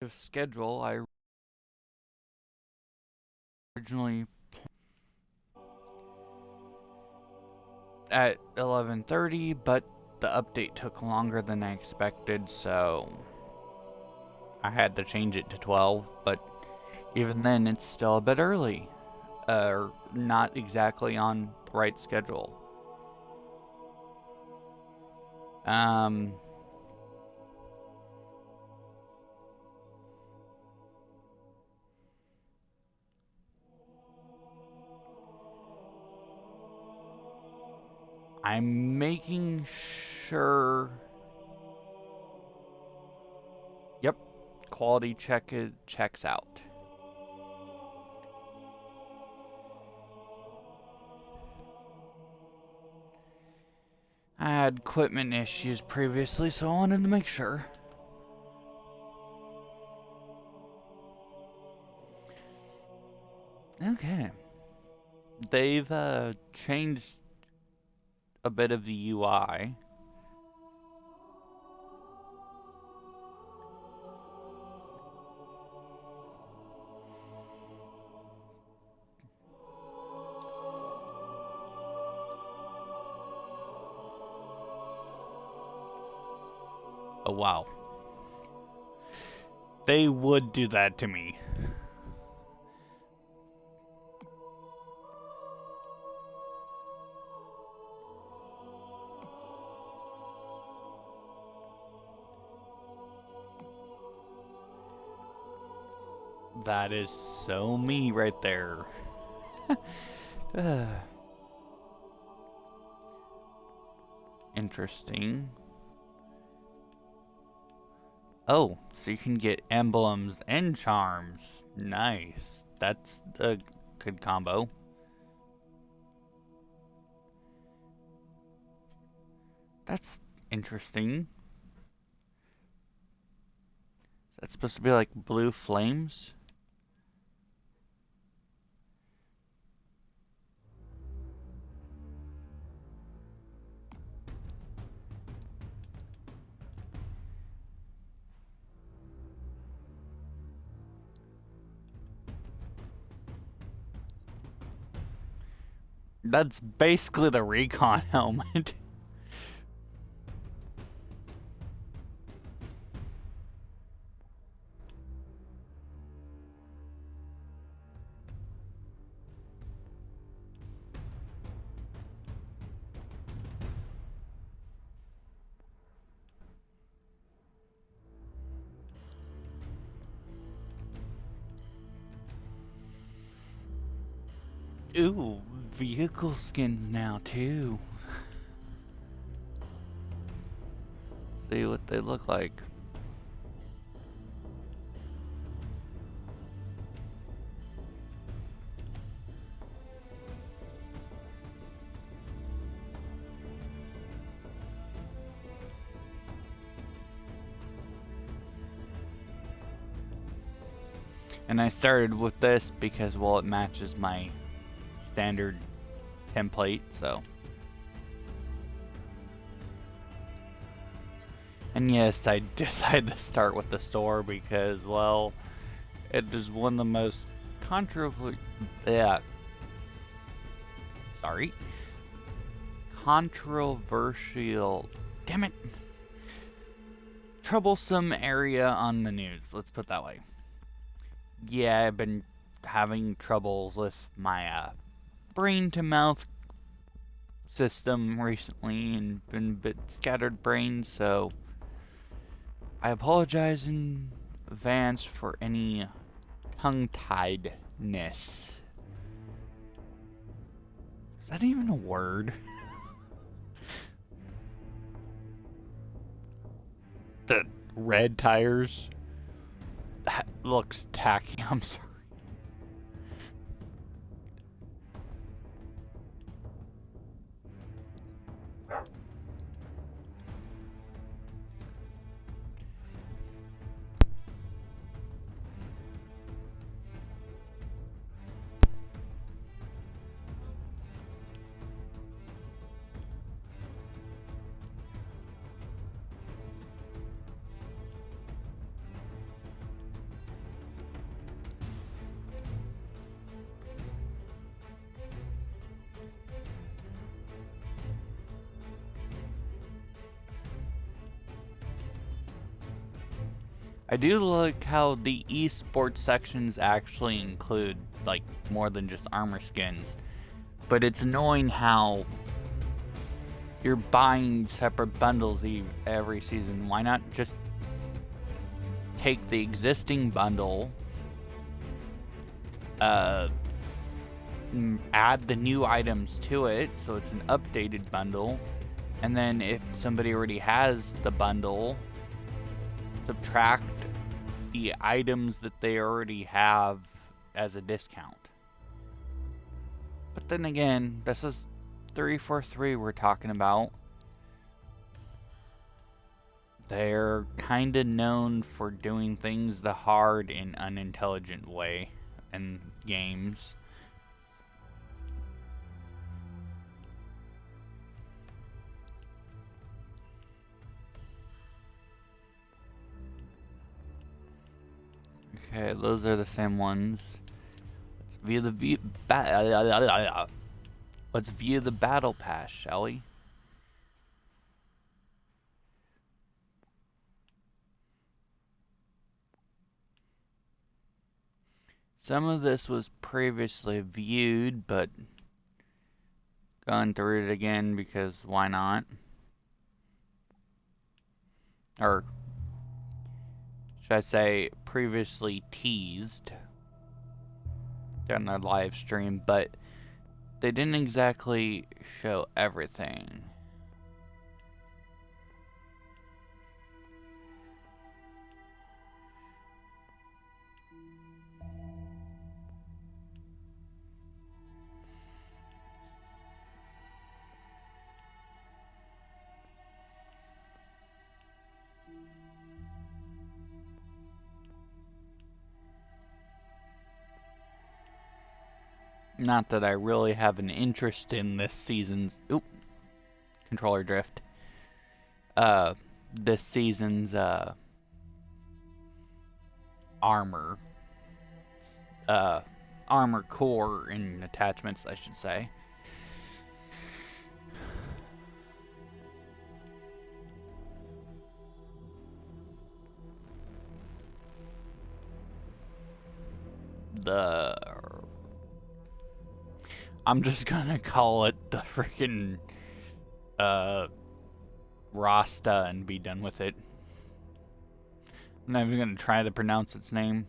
schedule I originally at 11:30, but the update took longer than I expected, so I had to change it to 12, but even then it's still a bit early. Not exactly on the right schedule. I'm making sure. Yep, quality checks out. I had equipment issues previously, so I wanted to make sure. Okay. They've changed a bit of the UI. Oh, wow. They would do that to me. That is so me right there. Interesting. Oh, so you can get emblems and charms. Nice. That's a good combo. That's interesting. That's supposed to be like blue flames? That's basically the recon helmet. Ooh, vehicle skins now too. See what they look like. And I started with this because, well, it matches my standard template, so. And yes, I decided to start with the store because, well, it is one of the most controversial, damn it, troublesome area on the news, let's put it that way. Yeah, I've been having troubles with my brain to mouth system recently and been a bit scattered brains, so I apologize in advance for any tongue-tiedness. Is that even a word? The red tires? That looks tacky, I'm sorry. I do like how the esports sections actually include, like, more than just armor skins. But it's annoying how you're buying separate bundles every season. Why not just take the existing bundle, add the new items to it, so it's an updated bundle, and then if somebody already has the bundle, subtract the items that they already have as a discount. But then again, this is 343 we're talking about. They're kinda known for doing things the hard and unintelligent way in games. Okay, those are the same ones. Let's view the battle pass, shall we? Some of this was previously viewed, but gone through it again because why not? Or should I say previously teased during their live stream, but they didn't exactly show everything. Not that I really have an interest in this season's... Oop. Controller drift. This season's, armor. Armor core and attachments, I should say. I'm just gonna call it the freaking Rasta and be done with it. I'm not even gonna try to pronounce its name.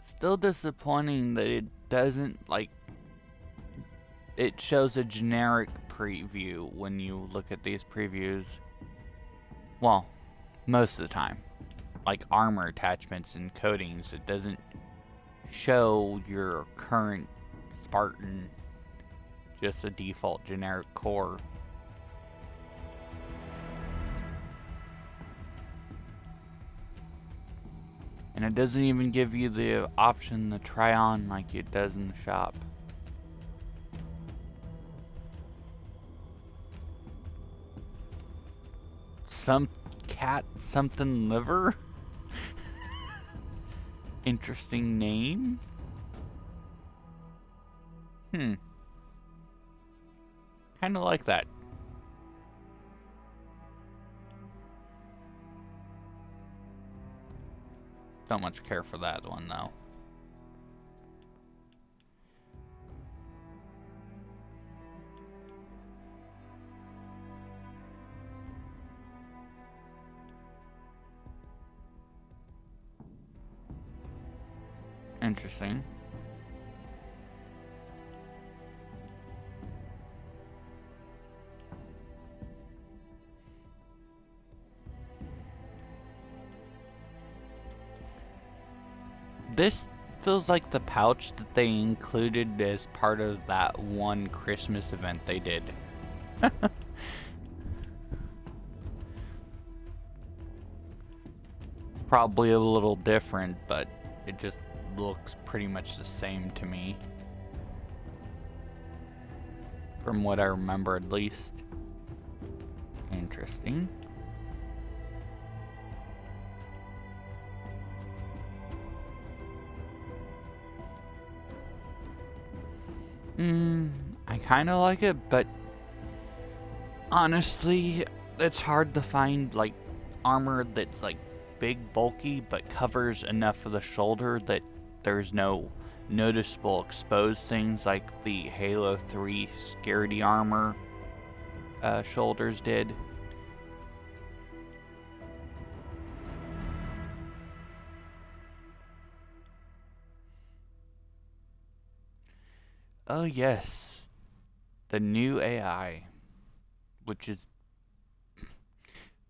Still disappointing that it doesn't, like, it shows a generic preview when you look at these previews. Well, most of the time. Like armor attachments and coatings, it doesn't show your current Spartan, just a default generic core. And it doesn't even give you the option to try on like it does in the shop. Some cat something liver? Interesting name. Kinda like that. Don't much care for that one though. Interesting. This feels like the pouch that they included as part of that one Christmas event they did. Probably a little different, but it just looks pretty much the same to me. from what I remember at least. Interesting. I kind of like it, but honestly, it's hard to find like armor that's like big, bulky, but covers enough of the shoulder that there's no noticeable exposed things like the Halo 3 security armor shoulders did. Oh yes, the new AI, which is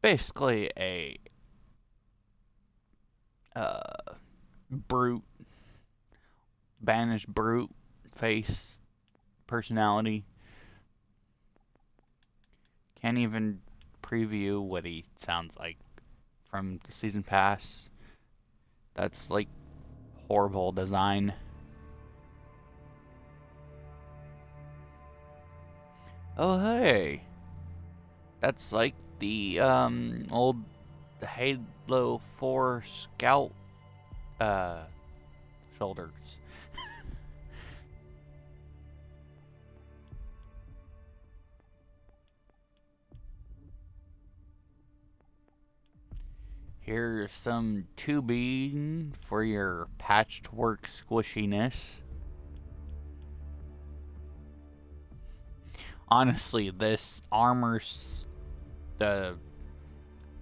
basically a brute, banished brute face personality. Can't even preview what he sounds like from the season pass. That's like horrible design. Oh hey, that's like the old Halo 4 Scout shoulders. Here's some tubing for your patchwork squishiness. Honestly, this the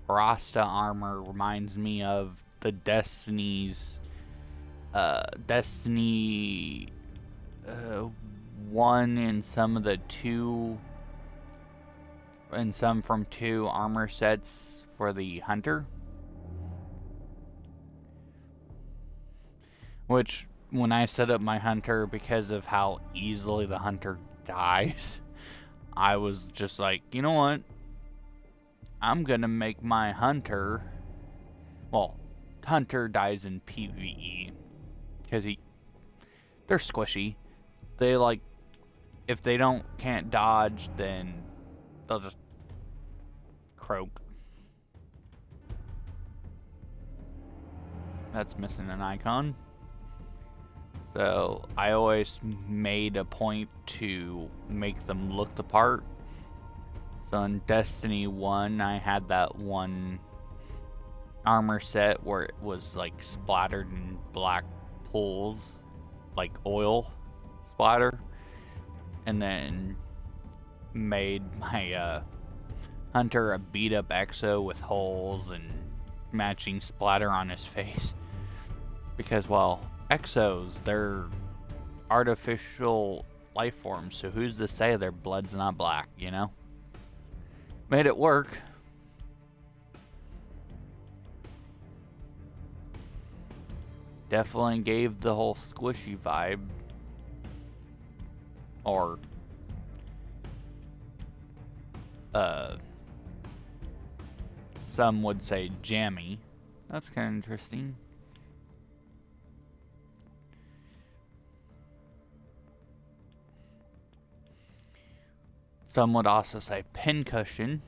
Rasta armor reminds me of the Destiny's Destiny 1 and some of the 2 and some from 2 armor sets for the Hunter. Which, when I set up my Hunter, because of how easily the Hunter dies, I was just like, you know what? I'm gonna make my Hunter... Well, Hunter dies in PvE. Because they're squishy. They like... If they can't dodge, then they'll just croak. That's missing an icon. So I always made a point to make them look the part. So in Destiny 1, I had that one armor set where it was like splattered in black pools, like oil splatter. And then made my Hunter a beat up exo with holes and matching splatter on his face. Because, well, exos, they're artificial life forms, so who's to say their blood's not black, you know? Made it work. Definitely gave the whole squishy vibe. Or, some would say jammy. That's kind of interesting. Some would also say pincushion.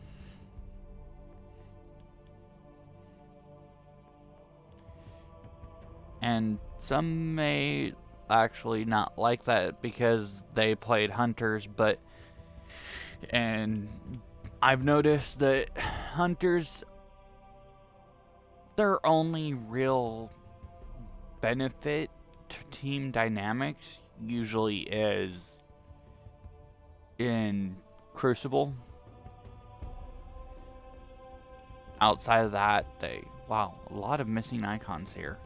And some may actually not like that because they played Hunters, and I've noticed that Hunters, their only real benefit to team dynamics usually is in Crucible. Outside of that, wow, a lot of missing icons here.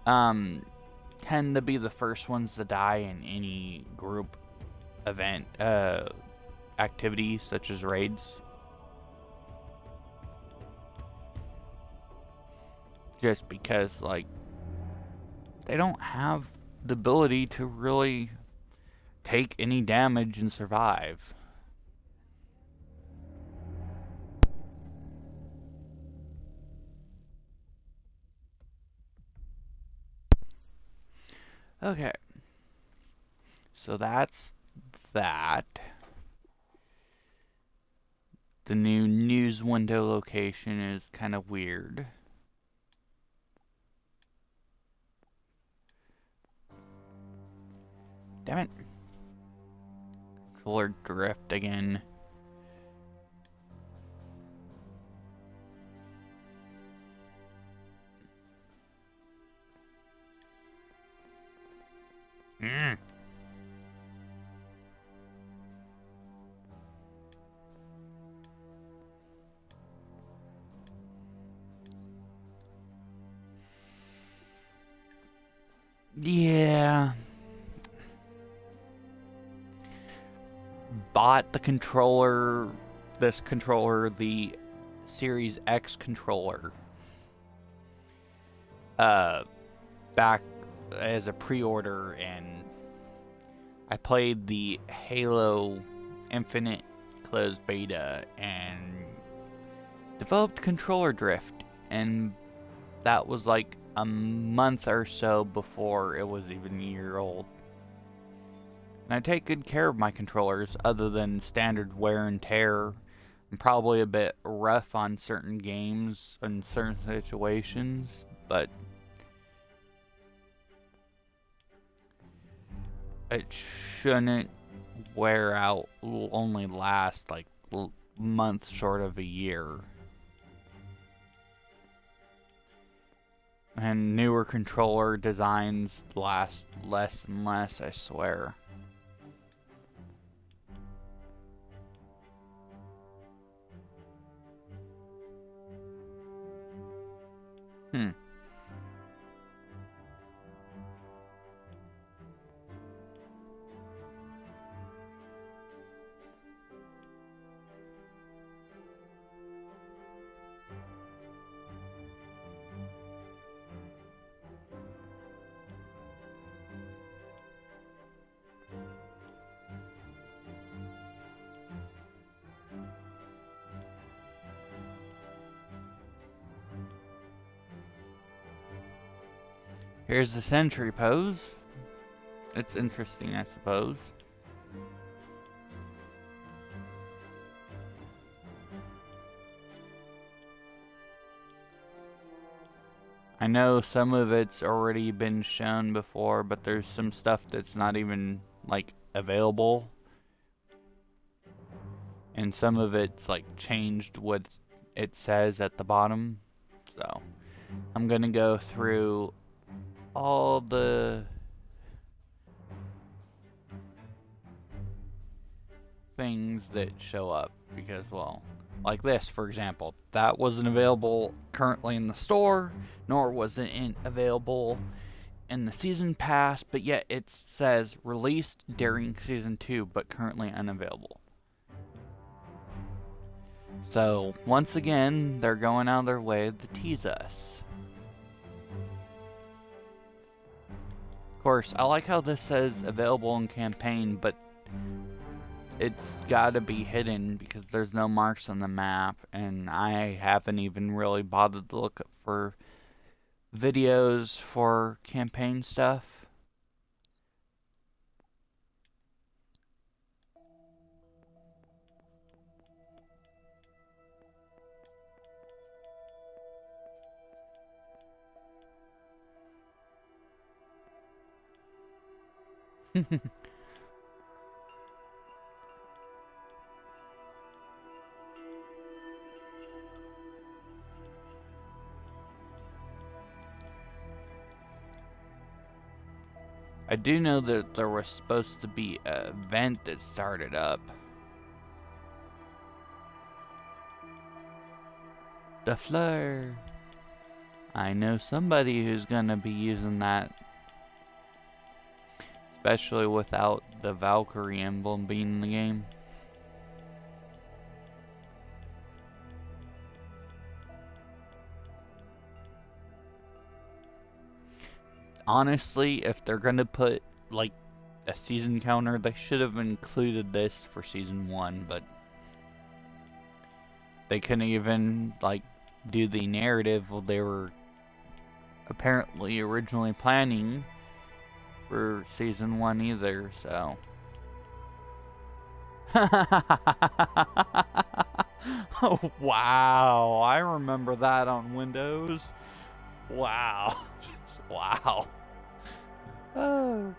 Tend to be the first ones to die in any group event activity such as raids. Just because, like, they don't have the ability to really take any damage and survive. Okay. So that's that. The new news window location is kind of weird. Damn it. Controller drift again. Yeah. Bought the controller, this controller, the Series X controller, back as a pre-order, and I played the Halo Infinite closed beta and developed controller drift, and that was like a month or so before it was even a year old. And I take good care of my controllers, other than standard wear and tear. I'm probably a bit rough on certain games and certain situations, but it shouldn't wear out, only last like months short of a year. And newer controller designs last less and less, I swear. Here's the sentry pose. It's interesting, I suppose. I know some of it's already been shown before, but there's some stuff that's not even, like, available. And some of it's, like, changed what it says at the bottom. So, I'm gonna go through all the things that show up, because, well, like this, for example, that wasn't available currently in the store, nor was it available in the season pass, but yet it says released during season 2, but currently unavailable. So, once again, they're going out of their way to tease us. Of course, I like how this says available in campaign, but it's gotta be hidden because there's no marks on the map, and I haven't even really bothered to look for videos for campaign stuff. I do know that there was supposed to be an event that started up. The flare. I know somebody who's gonna be using that. Especially without the Valkyrie emblem being in the game. Honestly, if they're gonna put, like, a season counter, they should have included this for season 1, but they couldn't even, like, do the narrative they were apparently originally planning for season 1 either, so. Oh, wow, I remember that on Windows. Wow. Wow. Oh.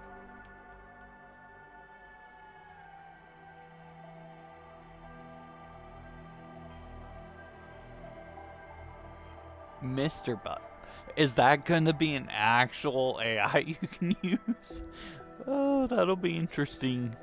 Mr. Butt. Is that gonna be an actual AI you can use? Oh, that'll be interesting.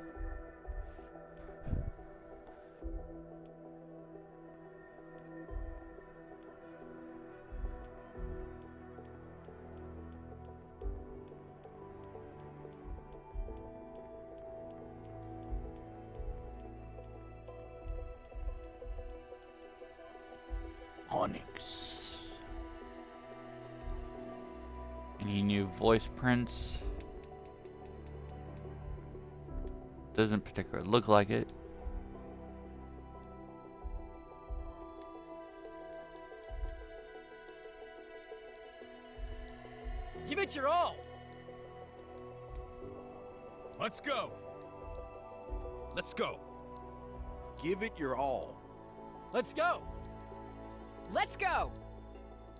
Onyx. Any new voice prints? Doesn't particularly look like it. Give it your all! Let's go! Let's go! Give it your all. Let's go! Let's go!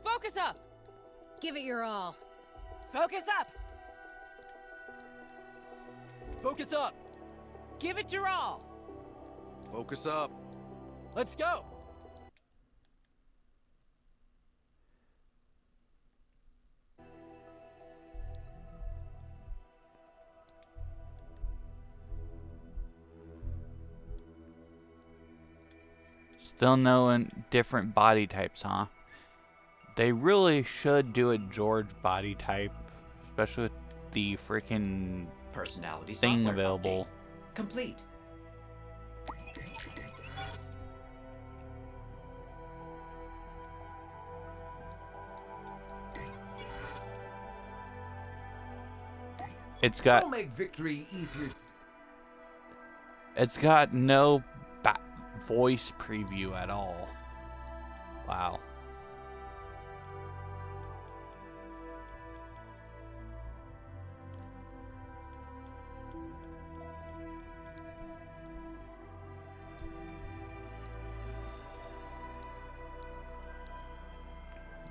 Focus up! Give it your all. Focus up! Focus up! Give it your all! Focus up. Let's go! Still no different body types, huh? They really should do a George body type, especially with the freaking Personality thing software available. update complete. It's got I'll make victory easier. It's got no voice preview at all. Wow.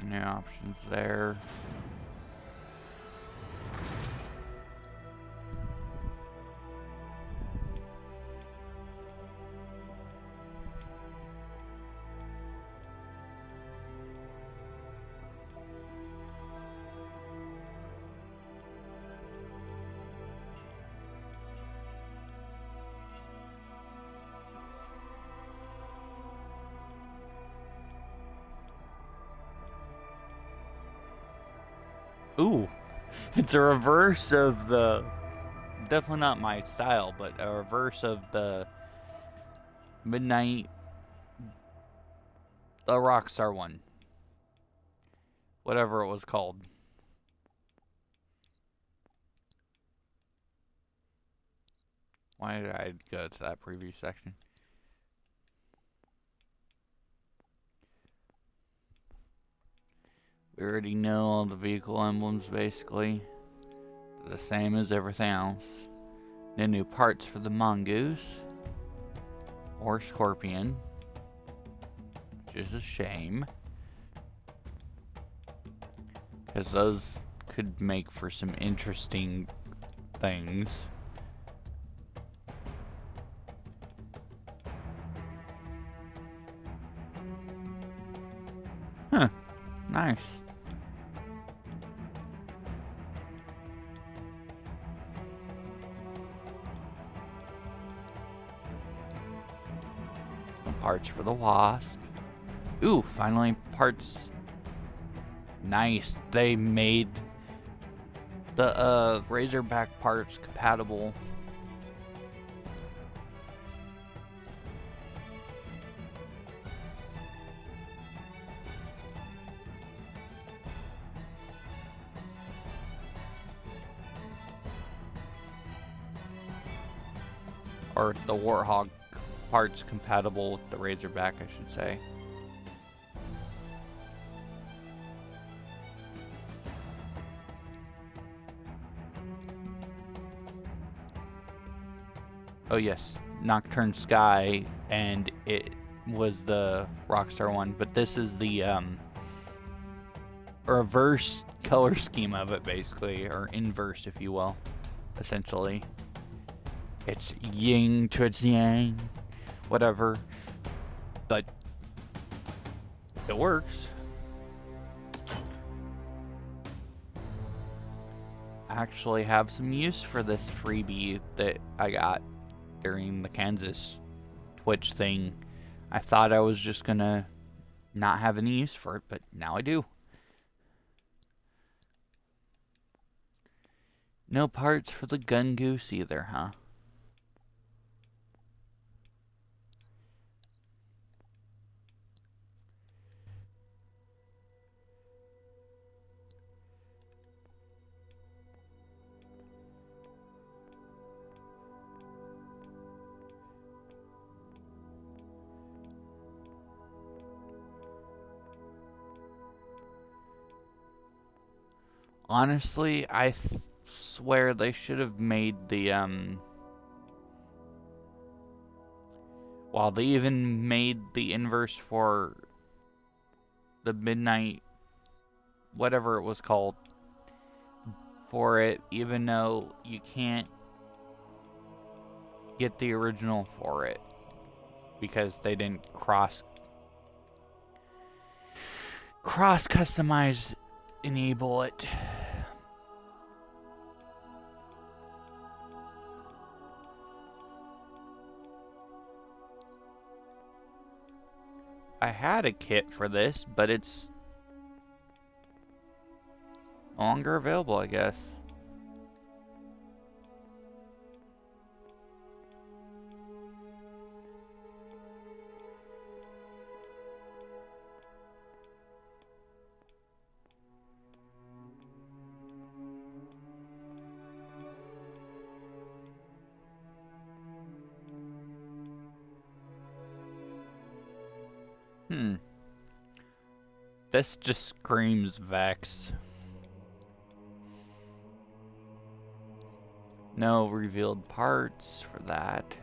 New options there. Ooh, it's a reverse of the, definitely not my style, but a reverse of the Midnight, the Rockstar one. Whatever it was called. Why did I go to that preview section? We already know all the vehicle emblems, basically. They're the same as everything else. No new parts for the mongoose. Or scorpion. Which is a shame. Because those could make for some interesting things. Huh. Nice. Parts for the Wasp. Ooh, finally parts. Nice. They made the Razorback parts compatible. Or the Warthog parts compatible with the Razorback, I should say. Oh yes, Nocturne Sky, and it was the Rockstar one, but this is the reverse color scheme of it, basically, or inverse, if you will, essentially. It's yin to its yang, whatever, but it works. I actually have some use for this freebie that I got during the Kansas Twitch thing. I thought I was just gonna not have any use for it, but now I do. No parts for the Gun Goose either, huh? Honestly, I swear they should have made the, well, they even made the inverse for the Midnight, whatever it was called, for it, even though you can't get the original for it, because they didn't cross-customize enable it. I had a kit for this, but it's no longer available, I guess. This just screams Vex. No revealed parts for that.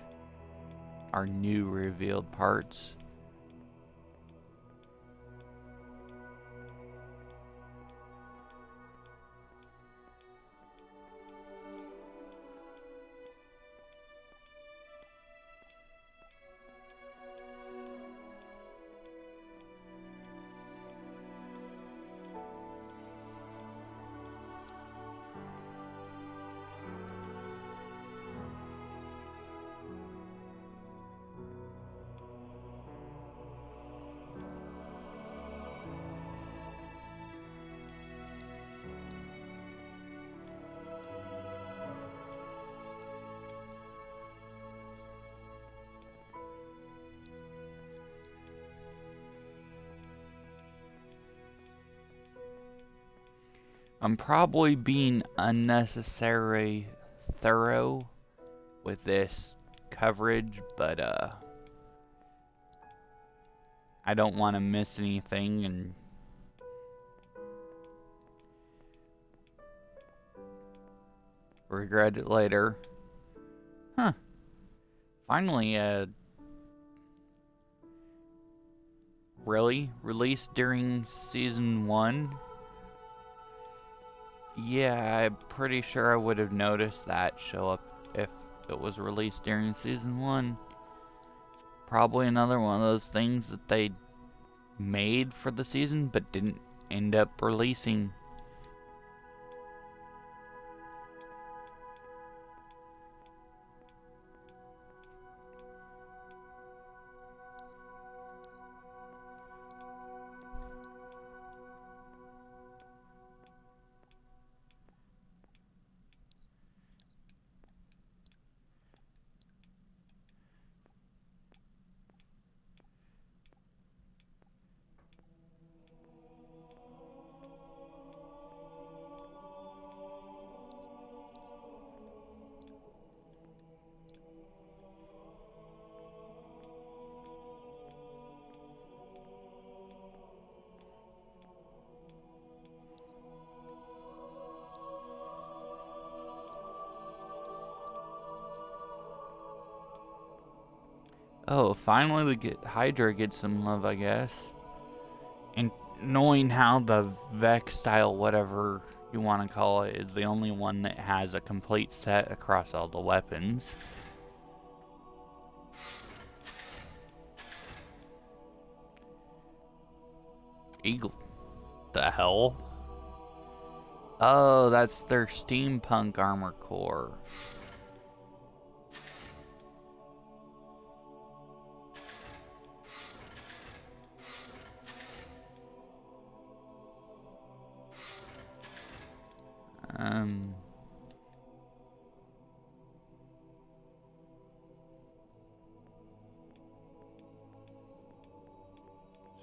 Our new revealed parts. I'm probably being unnecessarily thorough with this coverage, but I don't want to miss anything and regret it later. Huh. Finally, really? Released during Season 1? Yeah, I'm pretty sure I would have noticed that show up if it was released during Season 1. Probably another one of those things that they made for the season but didn't end up releasing. Oh, finally Hydra gets some love, I guess. And knowing how the Vex style, whatever you want to call it, is the only one that has a complete set across all the weapons. Eagle. The hell? Oh, that's their steampunk armor core.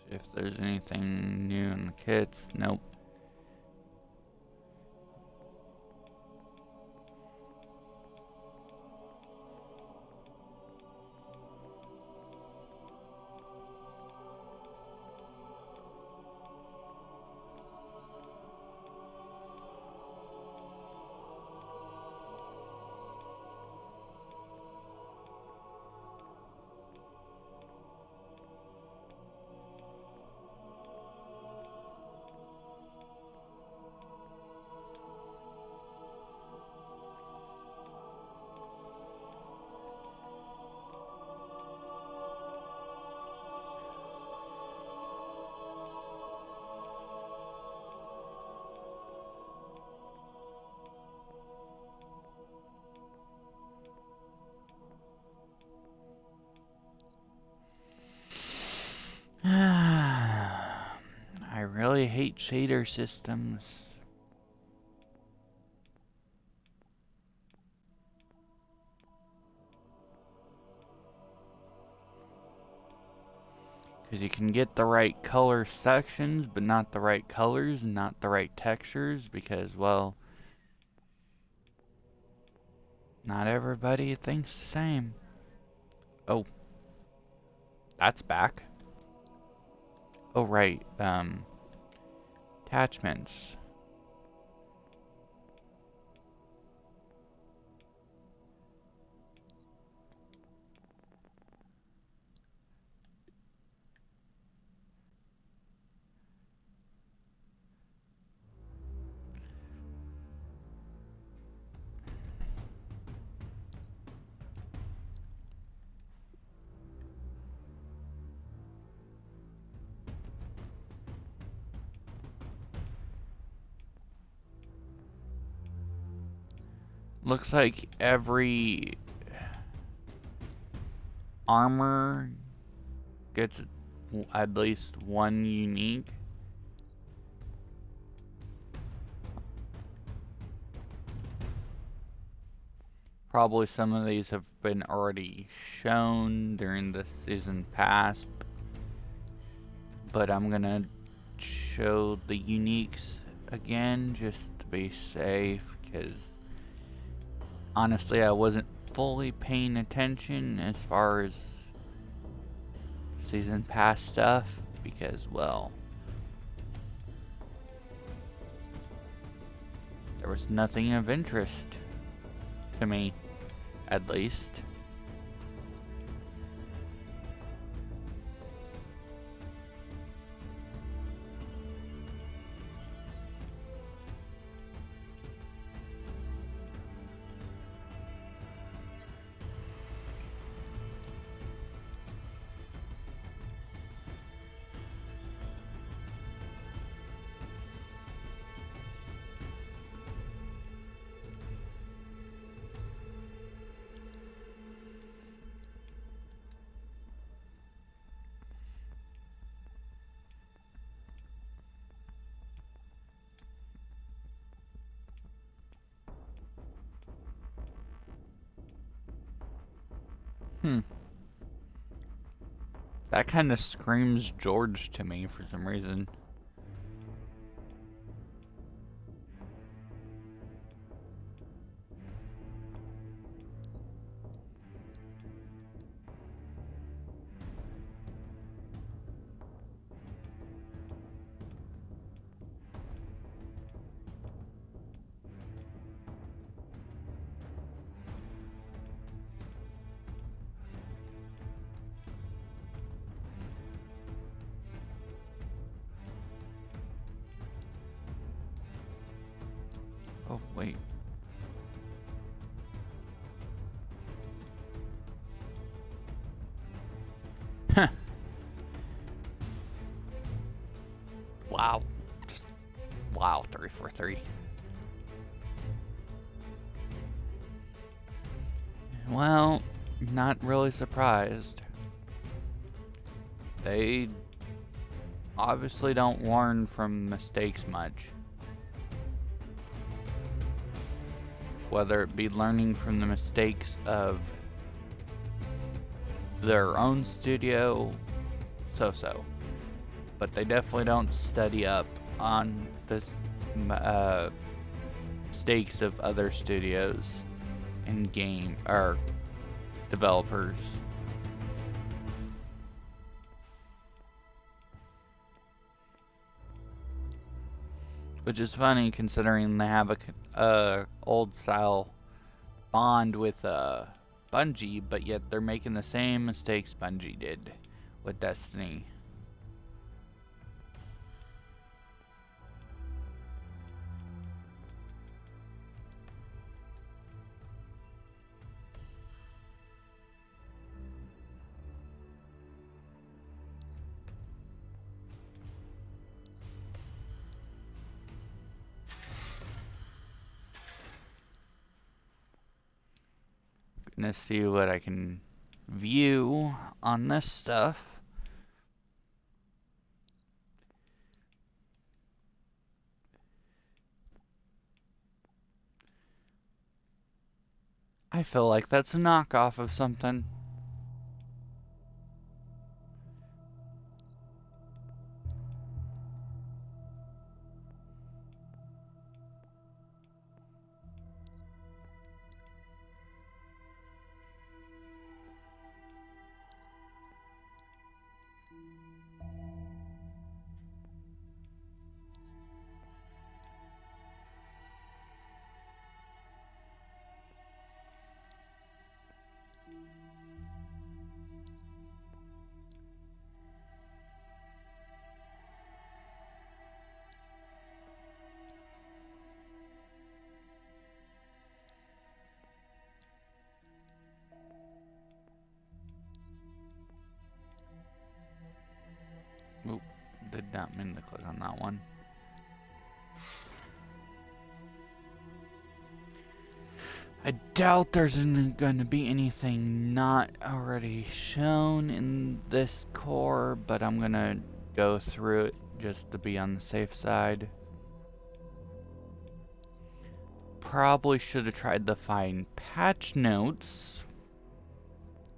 See if there's anything new in the kits. Nope. I really hate shader systems. Because you can get the right color sections, but not the right colors, not the right textures, because, well, not everybody thinks the same. Oh. That's back. Oh, right. Attachments. Looks like every armor gets at least one unique. Probably some of these have been already shown during the season pass, but I'm gonna show the uniques again just to be safe, because honestly, I wasn't fully paying attention as far as season pass stuff, because, well, there was nothing of interest to me, at least. That kind of screams George to me for some reason. Oh, wait. Huh. Wow. Just, wow, 343. Well, not really surprised. They obviously don't learn from mistakes much. Whether it be learning from the mistakes of their own studio, so-so. But they definitely don't study up on the mistakes of other studios and game or developers. Which is funny considering they have a old style bond with Bungie, but yet they're making the same mistakes Bungie did with Destiny. Gonna see what I can view on this stuff. I feel like that's a knockoff of something. Oop, did not mean to click on that one. I doubt there's going to be anything not already shown in this core, but I'm going to go through it just to be on the safe side. Probably should have tried to find patch notes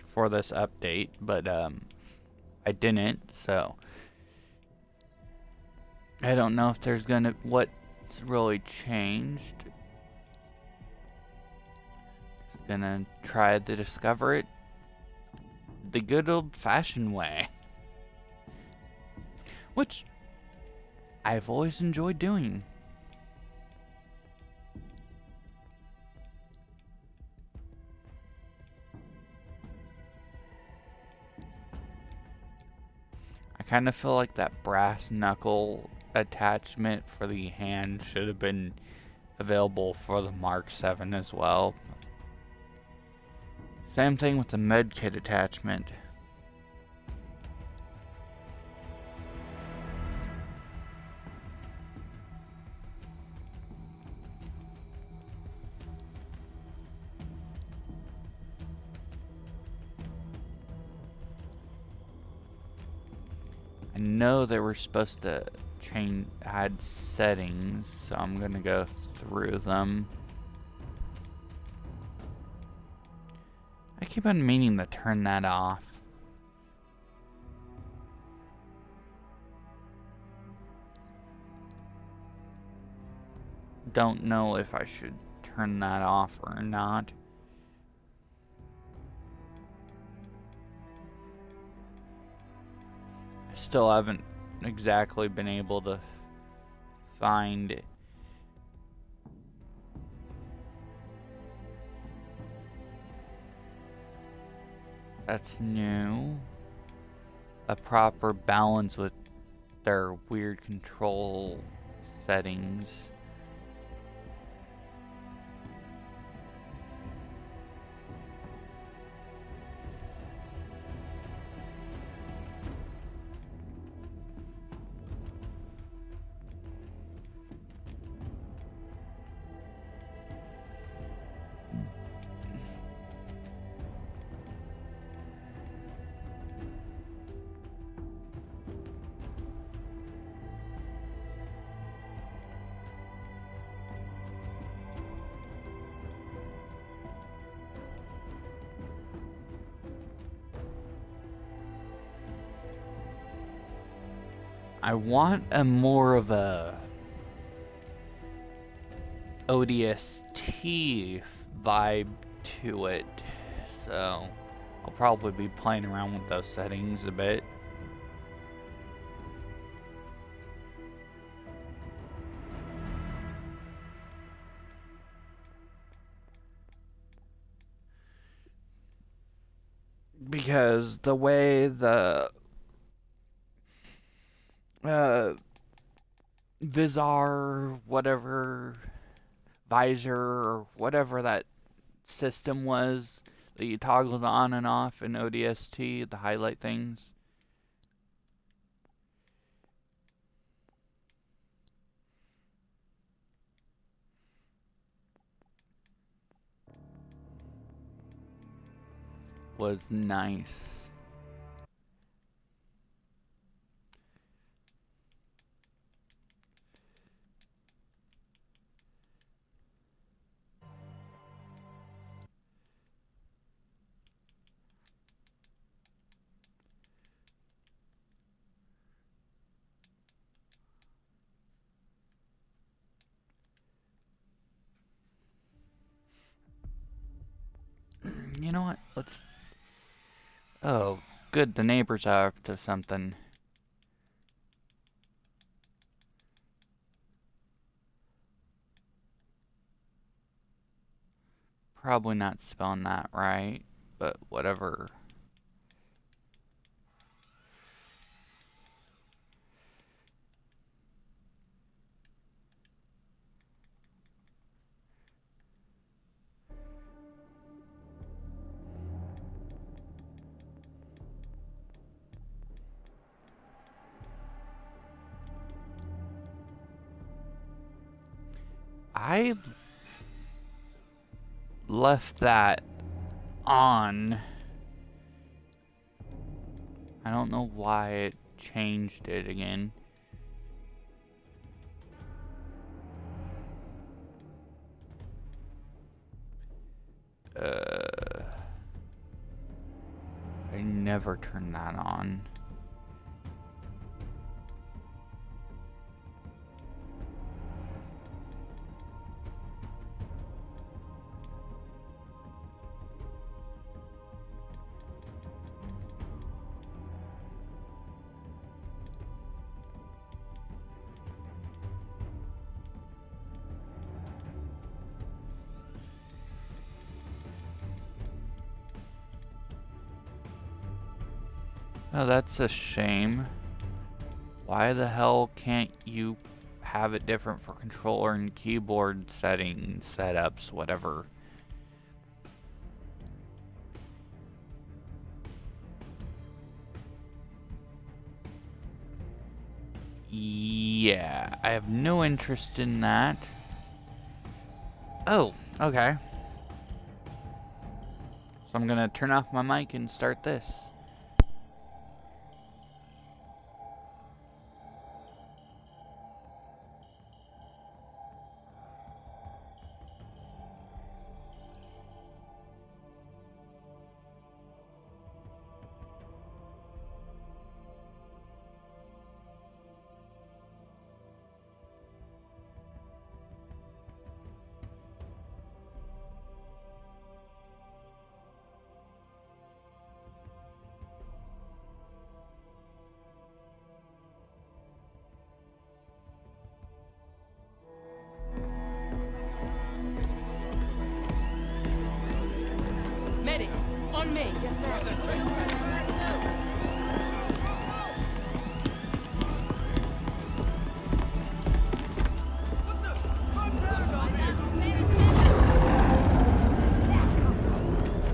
for this update, but I didn't, so I don't know if there's gonna what's really changed. Just gonna try to discover it the good old-fashioned way, which I've always enjoyed doing. I kind of feel like that brass knuckle attachment for the hand should have been available for the Mark 7 as well. Same thing with the medkit attachment. I know they were supposed to add settings, so I'm gonna go through them. I keep on meaning to turn that off. Don't know if I should turn that off or not. I still haven't exactly been able to find it. That's new. A proper balance with their weird control settings. I want a more of a ODST vibe to it, so I'll probably be playing around with those settings a bit. Because the way the Visor, whatever, visor, or whatever that system was that you toggled on and off in ODST, the highlight things. Was nice. You know what? Let's... Oh, good. The neighbors are up to something. Probably not spelling that right, but whatever. I left that on. I don't know why it changed it again. I never turned that on. Oh, that's a shame. Why the hell can't you have it different for controller and keyboard settings, setups, whatever? Yeah, I have no interest in that. Oh, okay. So I'm gonna turn off my mic and start this. Medic, on me. Yes,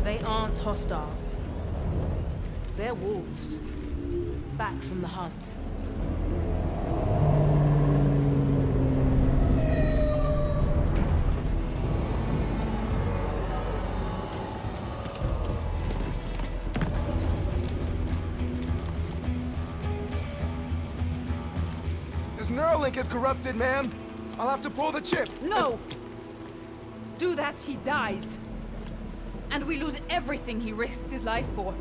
They aren't hostiles. They're wolves. Back from the hunt. This Neuralink is corrupted, man. I'll have to pull the chip. No! Do that, he dies. And we lose everything he risked his life for.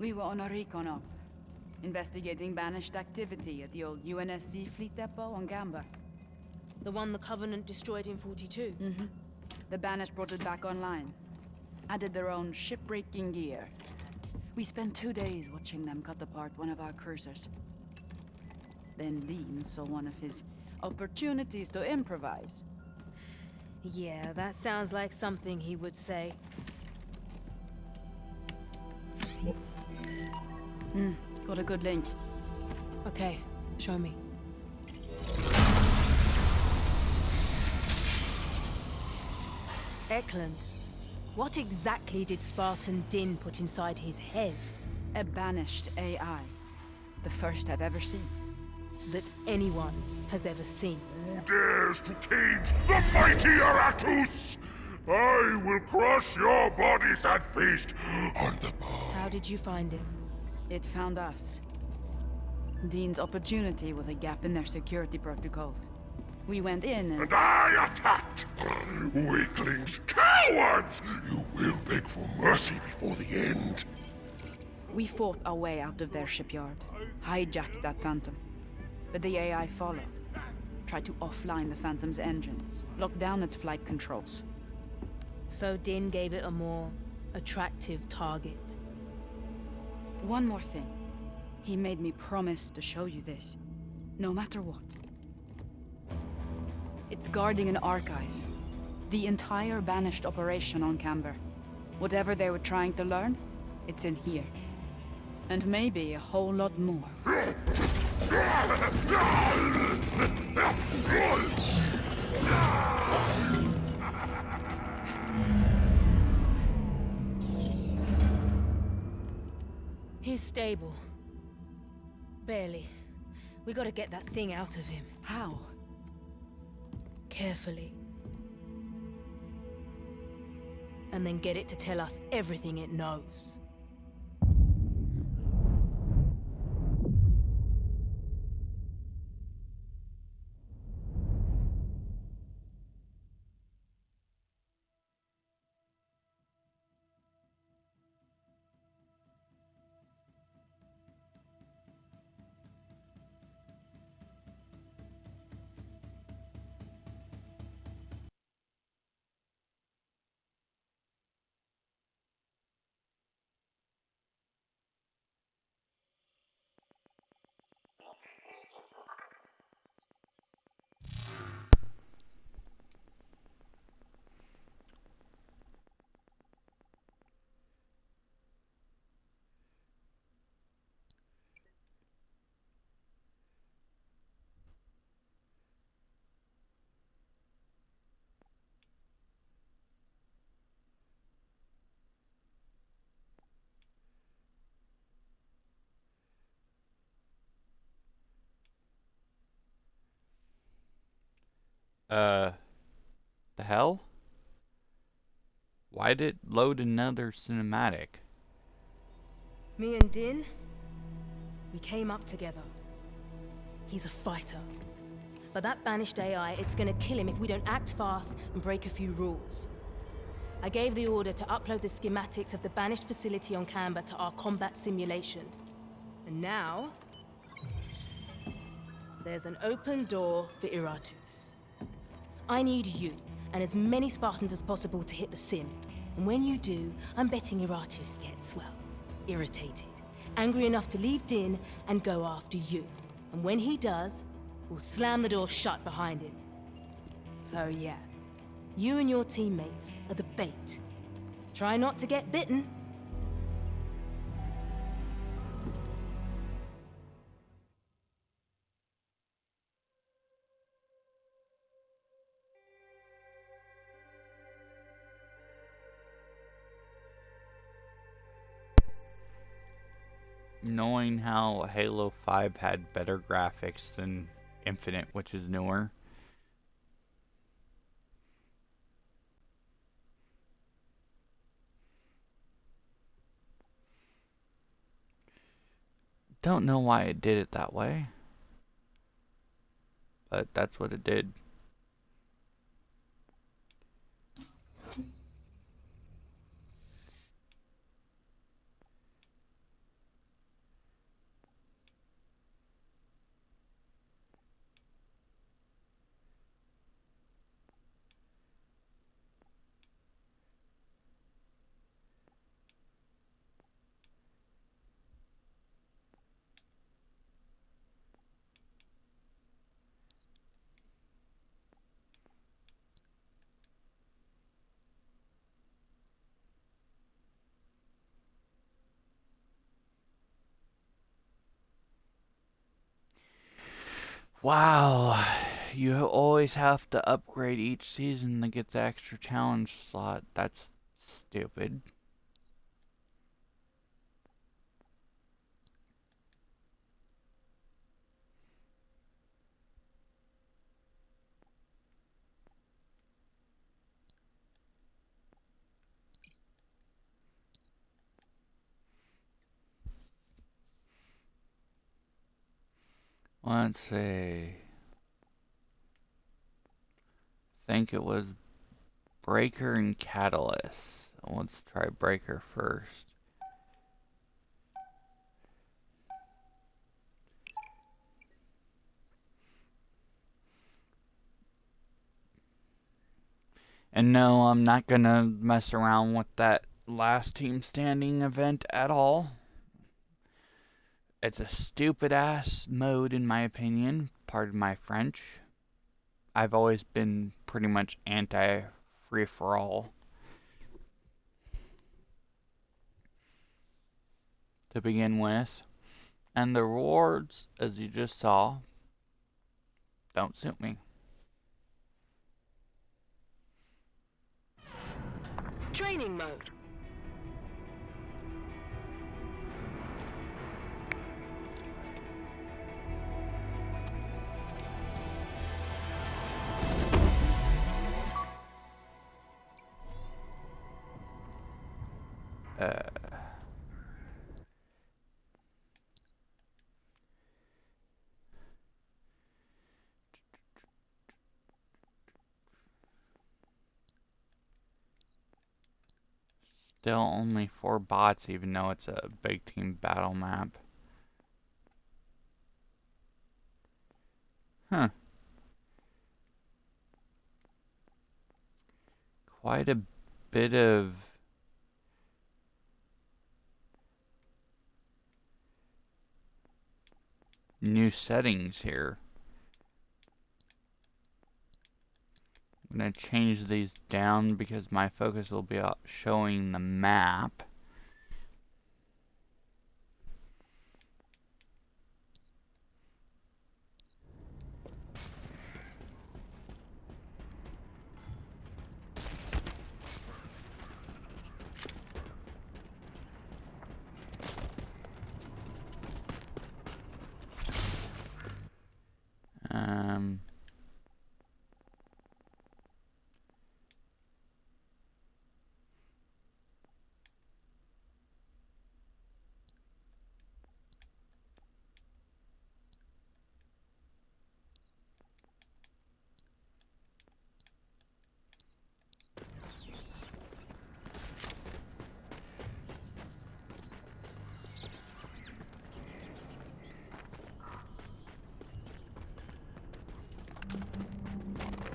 We were on a recon op, investigating banished activity at the old UNSC fleet depot on Gamba. The one the Covenant destroyed in 42? Mm-hmm. The Banished brought it back online. Added their own shipbreaking gear. We spent 2 days watching them cut apart one of our cruisers. Then Dean saw one of his opportunities to improvise. Yeah, that sounds like something he would say. Got a good link. Okay, show me. Eklund, what exactly did Spartan Din put inside his head? A banished AI. The first I've ever seen. That anyone has ever seen. Who dares to cage the mighty Aratus? I will crush your bodies and feast on the bone. How did you find it? It found us. Dean's opportunity was a gap in their security protocols. We went in and I attacked! Weaklings, cowards! You will beg for mercy before the end. we fought our way out of their shipyard. Hijacked that Phantom. But the AI followed. Tried to offline the Phantom's engines. Locked down its flight controls. So Din gave it a more attractive target. One more thing. He made me promise to show you this. No matter what. It's guarding an archive. The entire Banished operation on Camber. Whatever they were trying to learn, it's in here. And maybe a whole lot more. He's stable. Barely. We gotta get that thing out of him. How? Carefully. And then get it to tell us everything it knows. The hell? Why did it load another cinematic? Me and Din, we came up together. He's a fighter. But that banished AI, it's gonna kill him if we don't act fast and break a few rules. I gave the order to upload the schematics of the banished facility on Camber to our combat simulation. And now, there's an open door for Iratus. I need you, and as many Spartans as possible to hit the sim. And when you do, I'm betting Iratus gets, well, irritated. Angry enough to leave Din and go after you. And when he does, we'll slam the door shut behind him. So yeah, you and your teammates are the bait. Try not to get bitten. Knowing how Halo 5 had better graphics than Infinite, which is newer. Don't know why it did it that way, but that's what it did. Wow, you always have to upgrade each season to get the extra challenge slot. That's stupid. Let's see. I think it was Breaker and Catalyst. Let's try Breaker first. And no, I'm not gonna mess around with that last team standing event at all. It's a stupid ass mode in my opinion. Pardon my French. I've always been pretty much anti free for all to begin with. And the rewards, as you just saw, don't suit me. Training mode. Still only 4 bots, even though it's a big team battle map. Huh. Quite a bit of new settings here. I'm going to change these down because my focus will be on showing the map.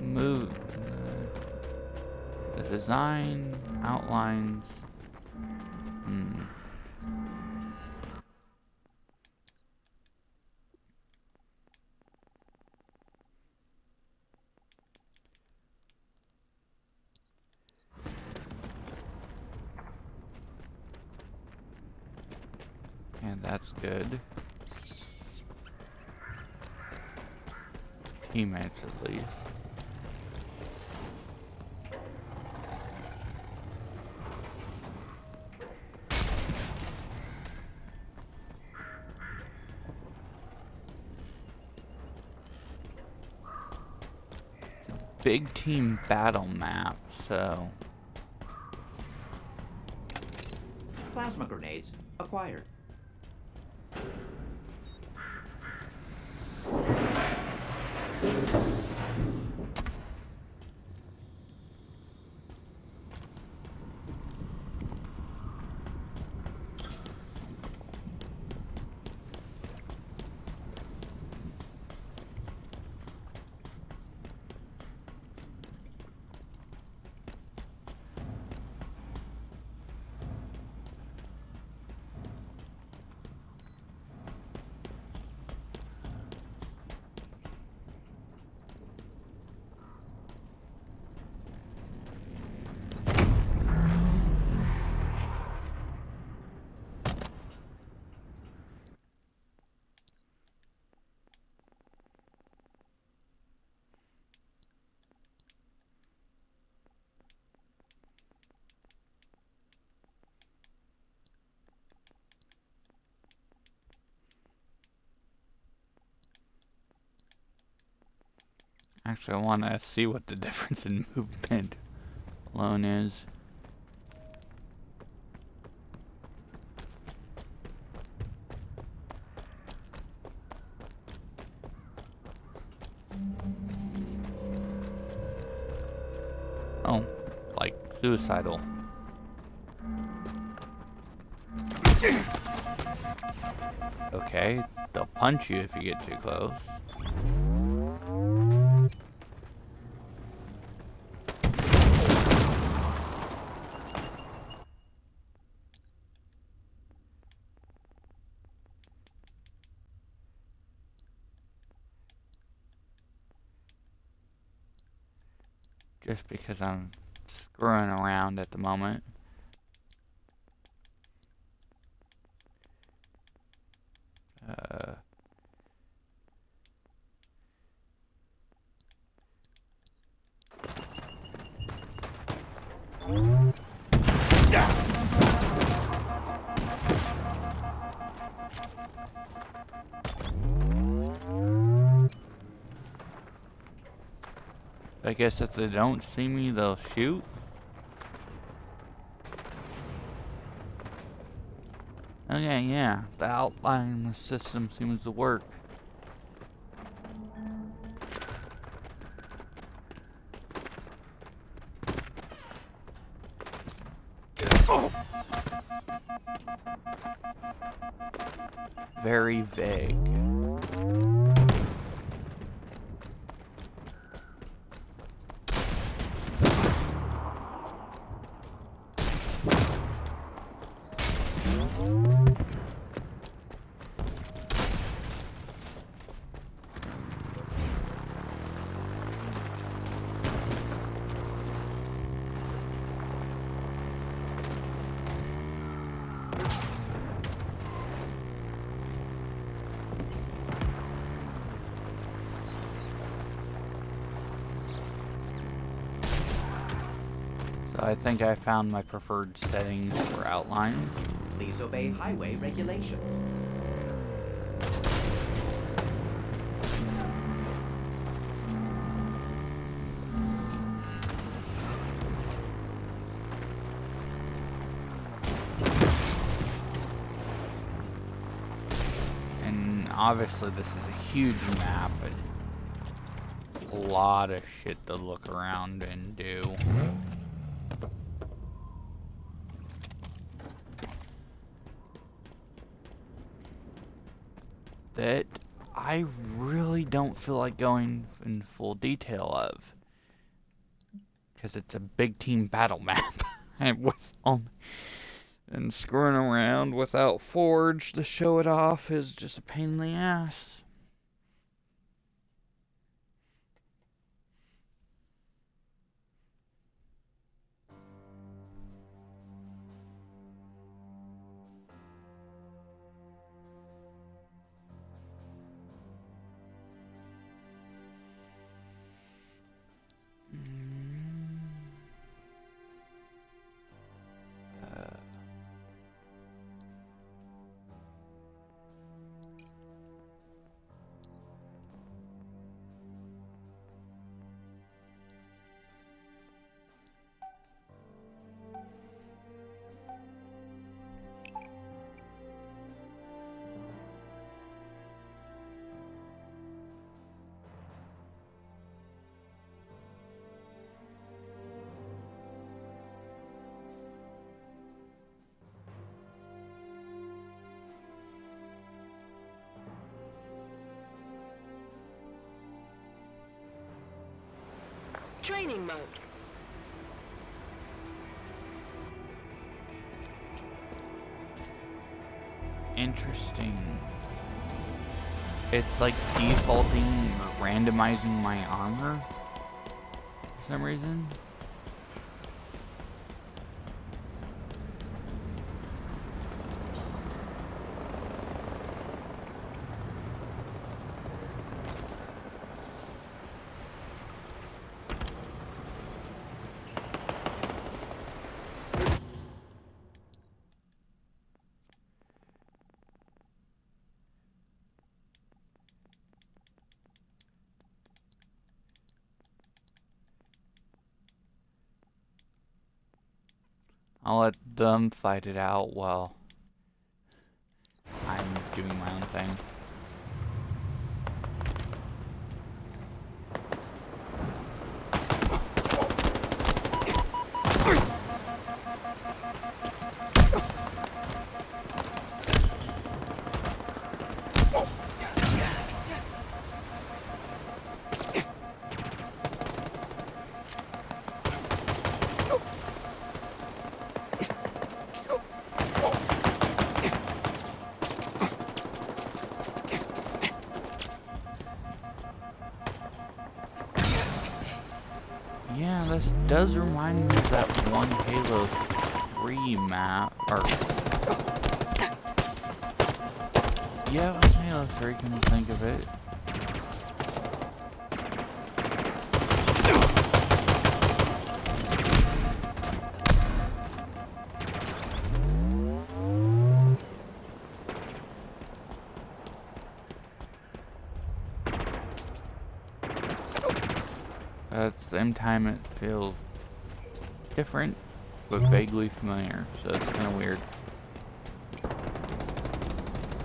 Move the design outlines. And that's good. Teammates at least. Big team battle map, so Plasma grenades acquired. Actually, I want to see what the difference in movement alone is. Oh, like suicidal. Okay, they'll punch you if you get too close. Just because I'm screwing around at the moment. I guess if they don't see me, they'll shoot. Okay, yeah, the outline in the system seems to work. Very vague. So I think I found my preferred settings for outlines. Please obey highway regulations. And obviously this is a huge map, but a lot of shit to look around and do. That I really don't feel like going in full detail of, because it's a big team battle map. And screwing around without Forge to show it off is just a pain in the ass. Training mode. Interesting. It's like defaulting or randomizing my armor for some reason. I'll let them fight it out while I'm doing my own thing. Yeah, this does remind me of that one Halo 3 map, or... Yeah, it was Halo 3, can you think of it? At the same time, it feels different, but vaguely familiar, so it's kind of weird.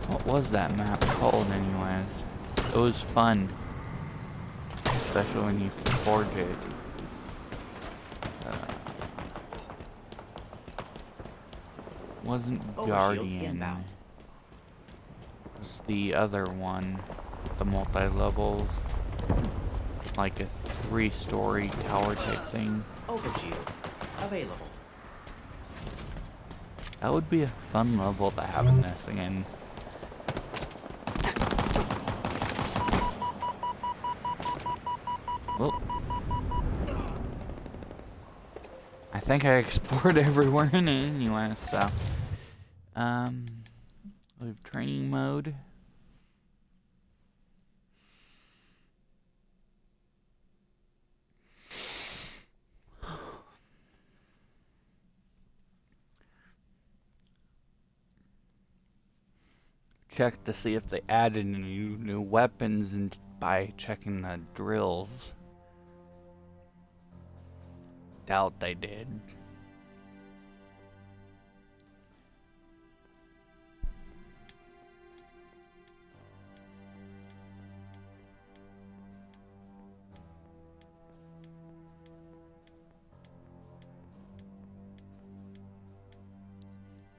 What was that map called, anyways? It was fun, especially when you could forge it. Wasn't Guardian. It was the other one, the multi-levels. Like a 3-story tower type thing. Overshield. Available. That would be a fun level to have in this again. Well, I think I explored everywhere in it anyway, so. Leave training mode. Check to see if they added any new weapons and by checking the drills. Doubt they did.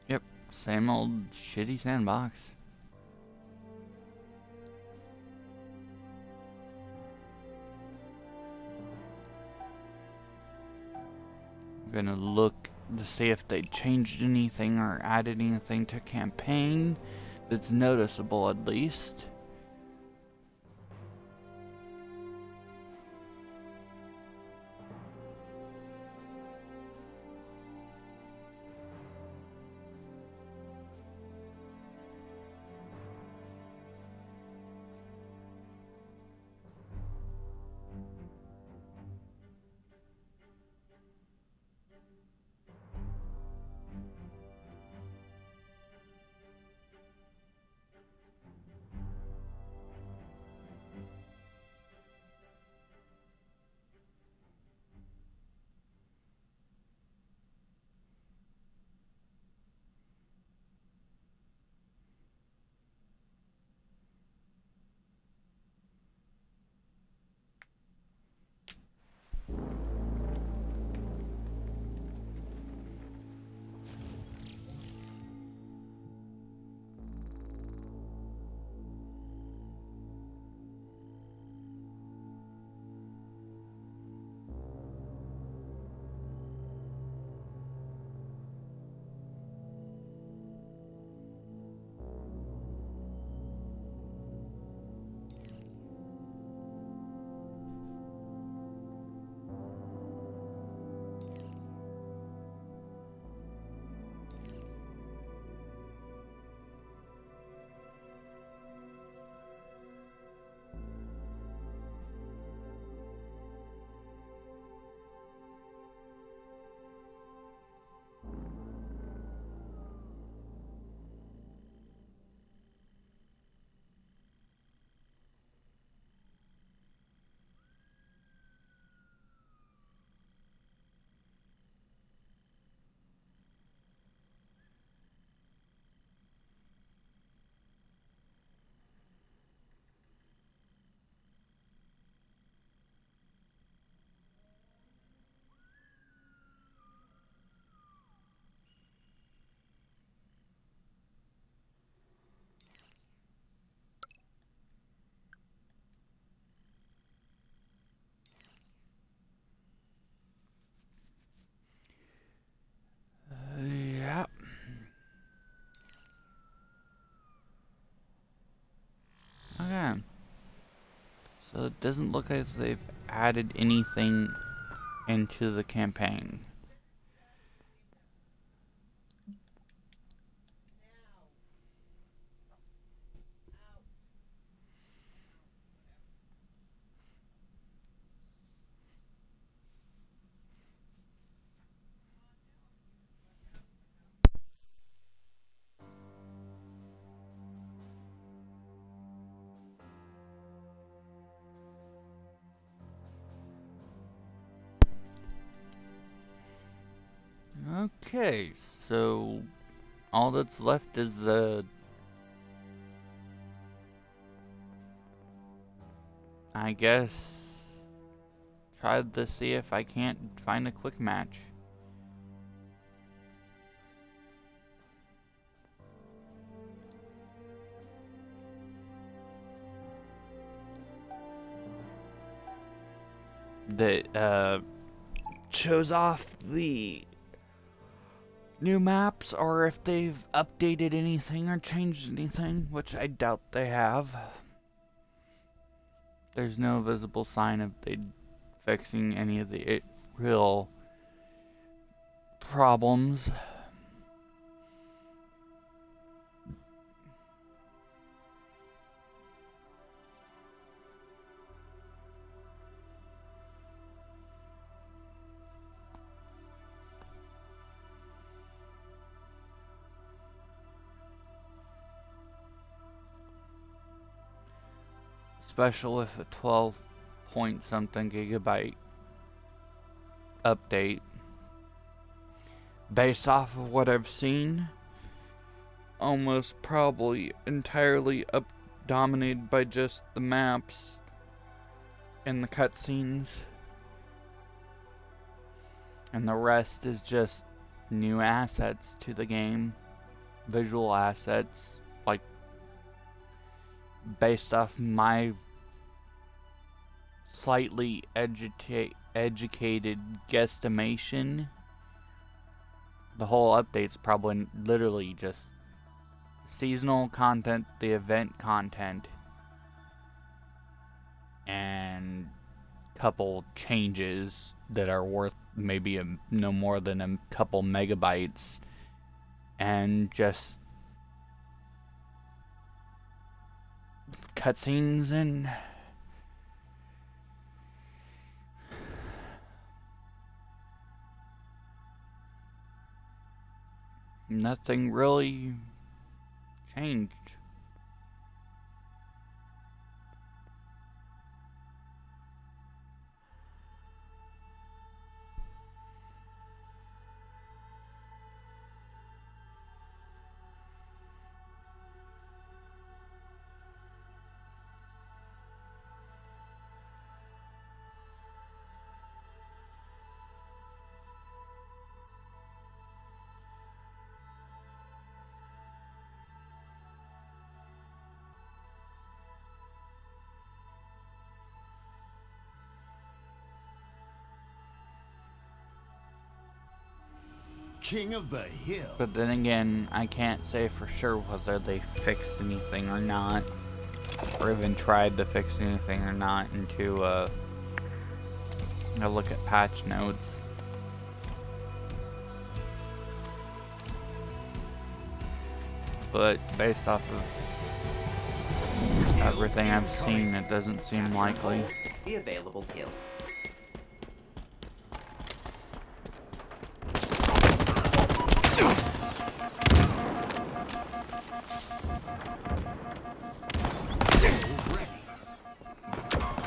Yep, same old shitty sandbox. Gonna look to see if they changed anything or added anything to campaign that's noticeable, at least. So it doesn't look as if they've added anything into the campaign. Okay, so all that's left is I guess try to see if I can't find a quick match. That shows off the new maps, or if they've updated anything or changed anything, which I doubt they have. There's no visible sign of they fixing any of the real problems. Special with a 12 point something gigabyte update. Based off of what I've seen, almost probably entirely dominated by just the maps and the cutscenes. And the rest is just new assets to the game. Visual assets, like based off my slightly educated guesstimation, the whole update's probably literally just seasonal content, the event content, and couple changes that are worth maybe no more than a couple megabytes, and just cutscenes and nothing really changed. King of the Hill. But then again, I can't say for sure whether they fixed anything or not, or even tried to fix anything or not until I look at patch notes. But based off of everything I've seen, it doesn't seem likely. The available hill.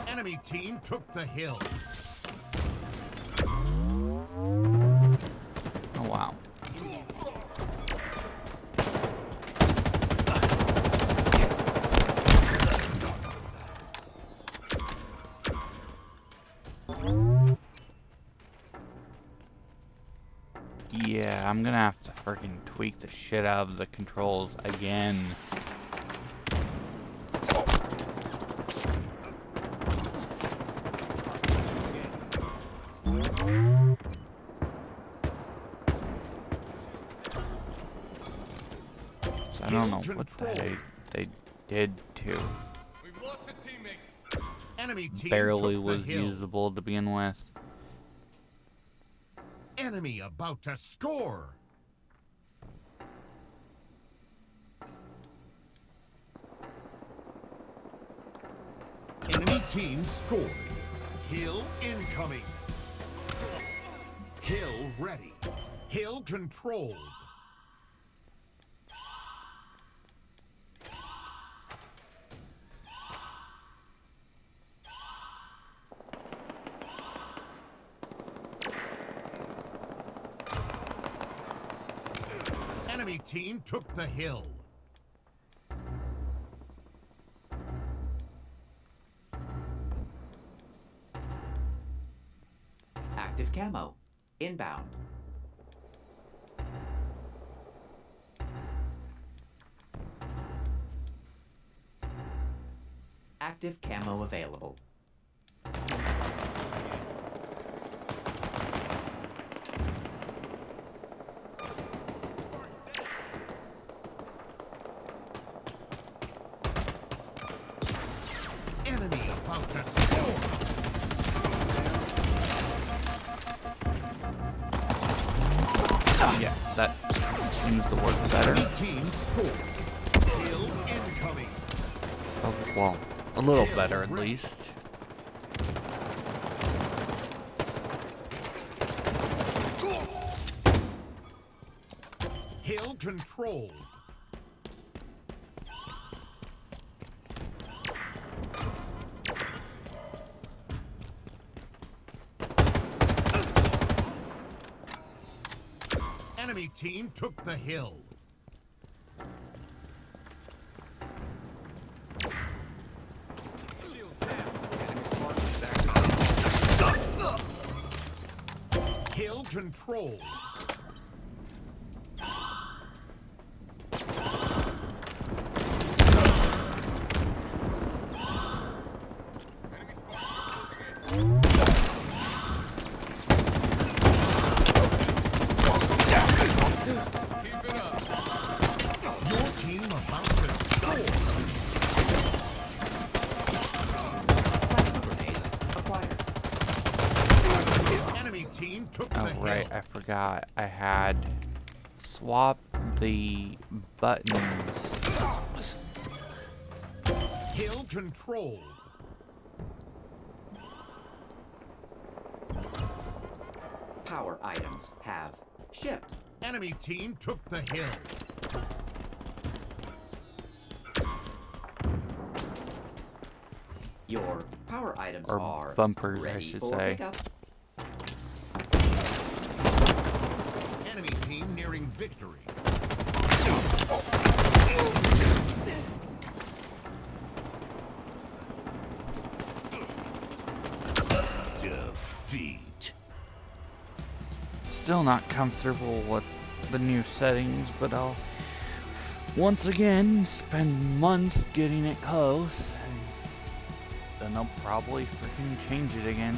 Enemy team took the hill. Oh wow. Yeah, I'm gonna have to freaking tweak the shit out of the controls again. So I don't know what the heck they did to. We've lost a teammate. Enemy team barely took the was hill. usable to begin with. Enemy about to score. Enemy team scored. Hill incoming. Hill ready. Hill controlled. Enemy team took the hill. Active camo. Inbound. Active camo available. Enemy about to score. Yeah, that seems to work better. Enemy team scored. Hill incoming. Oh, well, a little better at least. Hill controlled. Enemy team took the hill. Hill controlled. Your team about to score. Plasma grenades acquired. Enemy team took the Oh, hill. right, I forgot. I had swapped the buttons. Hill controlled. Power items have shipped. Enemy team took the hill. Your power items Or are bumpers, I ready should for say. pickup. Enemy team nearing victory. Defeat. Still not comfortable with the new settings, but I'll once again spend months getting it close, and then I'll probably freaking change it again.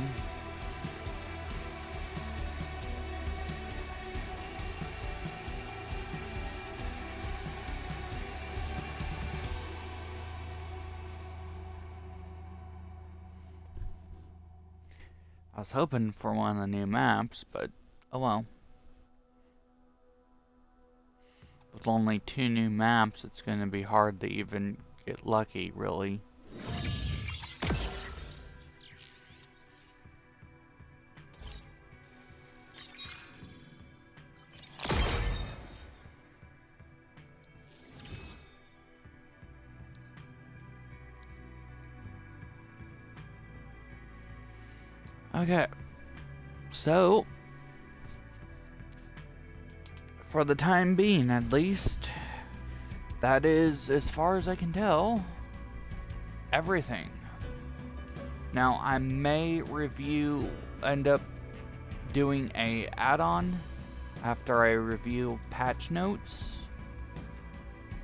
I was hoping for one of the new maps, but oh well. With only 2 new maps, it's going to be hard to even get lucky, really. Okay, so for the time being, at least, that is, as far as I can tell, everything. Now, I may end up doing a add-on after I review patch notes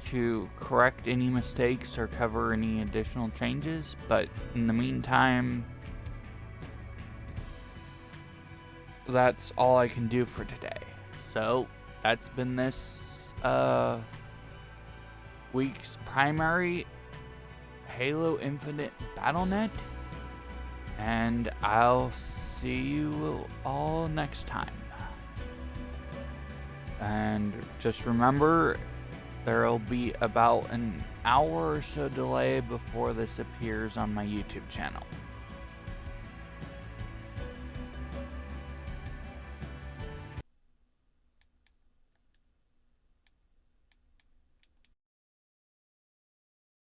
to correct any mistakes or cover any additional changes, but in the meantime, that's all I can do for today. So, that's been this week's primary Halo Infinite BattleNet And I'll see you all next time. And just remember, there'll be about an hour or so delay before this appears on my YouTube channel.